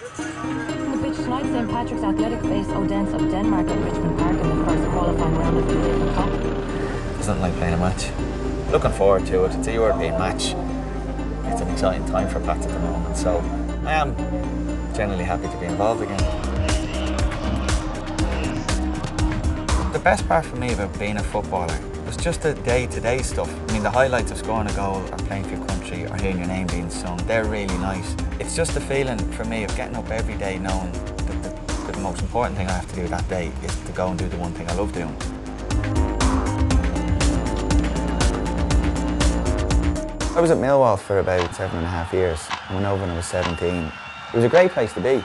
On the pitch tonight, St Patrick's Athletic face Odense of Denmark at Richmond Park in the first qualifying round of the UEFA Cup. There's nothing like playing a match. Looking forward to it. It's a European match. It's an exciting time for Pats at the moment, so I am generally happy to be involved again. The best part for me about being a footballer was just the day-to-day stuff. I mean, the highlights of scoring a goal or playing for your country or hearing your name being sung, they're really nice. It's just the feeling for me of getting up every day knowing that the most important thing I have to do that day is to go and do the one thing I love doing. I was at Millwall for about 7.5 years. I went over when I was 17. It was a great place to be.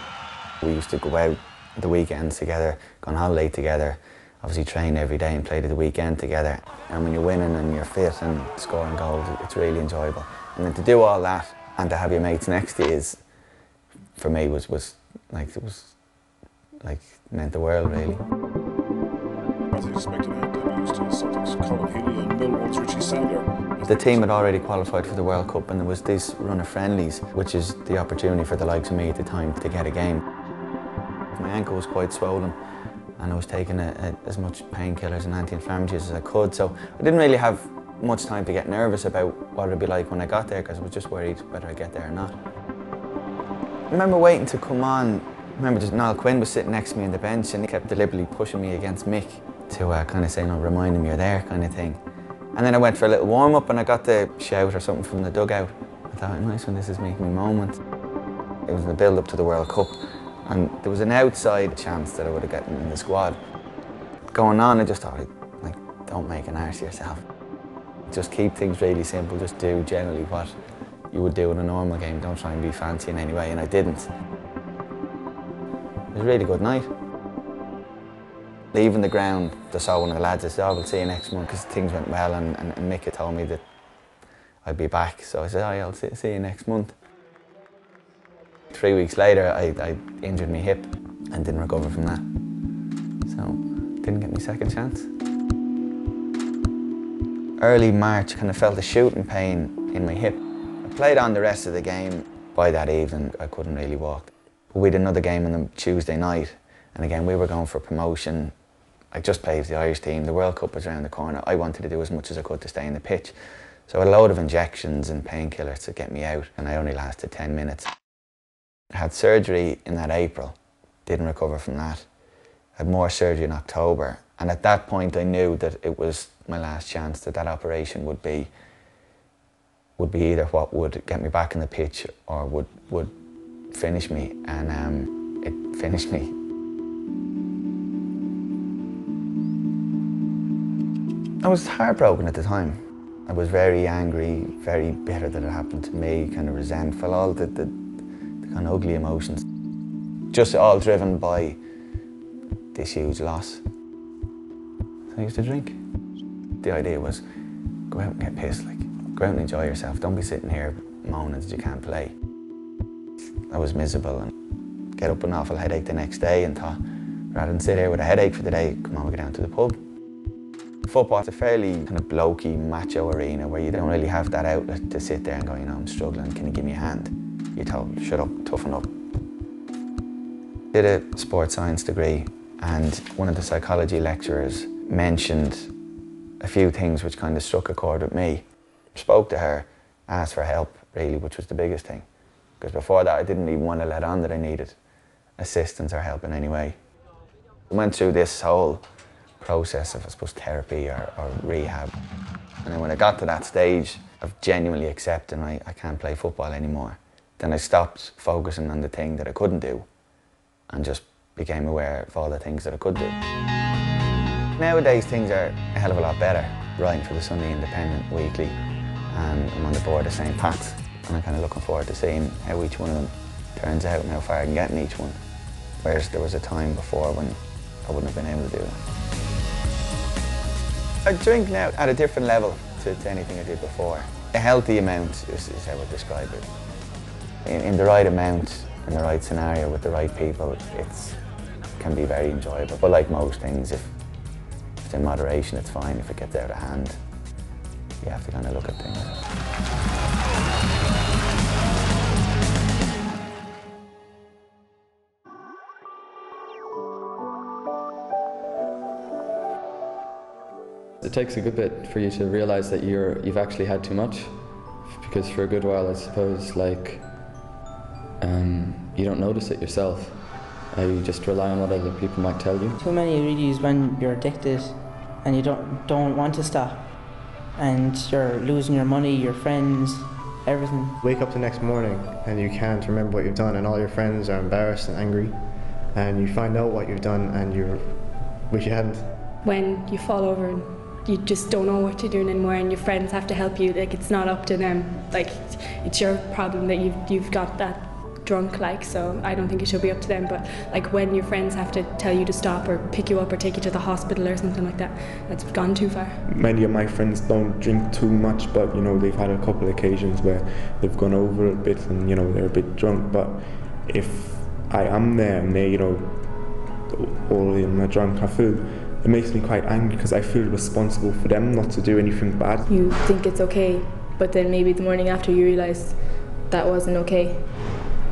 We used to go out the weekends together, go on holiday together, obviously train every day and play the weekend together. And when you're winning and you're fit and scoring goals, it's really enjoyable. And then to do all that and to have your mates next to you is, for me, was meant the world, really. As expected, debuts to Celtic's Colin Healy and Millwall's Richie Sadler. The team had already qualified for the World Cup, and there was this run of friendlies, which is the opportunity for the likes of me at the time to get a game. My ankle was quite swollen, and I was taking as much painkillers and anti-inflammatories as I could, so I didn't really have much time to get nervous about what it would be like when I got there, because I was just worried whether I'd get there or not. I remember waiting to come on. I remember just Niall Quinn was sitting next to me on the bench, and he kept deliberately pushing me against Mick to kind of say, no, reminding me you're there, kind of thing. And then I went for a little warm-up and I got the shout or something from the dugout. I thought, nice one, this is making me moment. It was in the build-up to the World Cup, and there was an outside chance that I would have gotten in the squad. Going on, I just thought, like, don't make an arse of yourself. Just keep things really simple, just do generally what you would do in a normal game. Don't try and be fancy in any way, and I didn't. It was a really good night. Leaving the ground, I saw one of the lads. I said, oh, we'll see you next month, because things went well, and Mick had told me that I'd be back. So I said, oh yeah, I'll see you next month. 3 weeks later, I injured my hip and didn't recover from that. So, didn't get my second chance. Early March, kind of felt a shooting pain in my hip. I played on the rest of the game. By that evening, I couldn't really walk. But we had another game on the Tuesday night, and again, we were going for promotion. I just played for the Irish team. The World Cup was around the corner. I wanted to do as much as I could to stay in the pitch. So a load of injections and painkillers to get me out, and I only lasted 10 minutes. I had surgery in that April, didn't recover from that. I had more surgery in October, and at that point I knew that it was my last chance, that operation would be either what would get me back in the pitch or would finish me, and it finished me. I was heartbroken at the time. I was very angry, very bitter that it happened to me, kind of resentful, all the kind of ugly emotions. Just all driven by this huge loss. So I used to drink. The idea was, go out and get pissed, like, go out and enjoy yourself. Don't be sitting here moaning that you can't play. I was miserable and get up with an awful headache the next day, and thought, rather than sit here with a headache for the day, come on, we go down to the pub. Football is a fairly kind of blokey, macho arena where you don't really have that outlet to sit there and go, you know, I'm struggling, can you give me a hand? You're told, shut up, toughen up. Did a sports science degree, and one of the psychology lecturers mentioned a few things which kind of struck a chord with me. Spoke to her, asked for help, really, which was the biggest thing. Because before that, I didn't even want to let on that I needed assistance or help in any way. I went through this whole process of, I suppose, therapy or rehab. And then when I got to that stage of genuinely accepting I can't play football anymore, then I stopped focusing on the thing that I couldn't do and just became aware of all the things that I could do. Nowadays things are a hell of a lot better. Writing for the Sunday Independent weekly, and I'm on the board of St Pat's, and I'm kind of looking forward to seeing how each one of them turns out and how far I can get in each one. Whereas there was a time before when I wouldn't have been able to do that. I drink now at a different level to anything I did before. A healthy amount is how I would describe it. In the right amount, in the right scenario, with the right people, it can be very enjoyable. But like most things, if it's in moderation, it's fine. If it gets out of hand, you have to kind of look at things. it takes a good bit for you to realise that you've actually had too much, because for a good while, I suppose, like, you don't notice it yourself. You just rely on what other people might tell you. Too many really is when you're addicted and you don't want to stop, and you're losing your money, your friends, everything. Wake up the next morning and you can't remember what you've done, and all your friends are embarrassed and angry, and you find out what you've done and you wish you hadn't. When you fall over and you just don't know what you're doing anymore, and your friends have to help you, like, it's not up to them. Like, it's your problem that you've got that drunk, like, so I don't think it should be up to them. But like, when your friends have to tell you to stop or pick you up or take you to the hospital or something like that, that's gone too far. Many of my friends don't drink too much, but you know, they've had a couple of occasions where they've gone over a bit and you know, they're a bit drunk. But if I am there and they, you know, all of them are drunk, it makes me quite angry, because I feel responsible for them not to do anything bad. You think it's okay, but then maybe the morning after you realise that wasn't okay,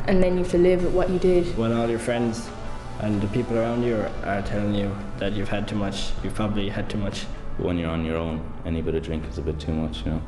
and then you have to live with what you did. When all your friends and the people around you are telling you that you've had too much, you've probably had too much. When you're on your own, any bit of drink is a bit too much, you know.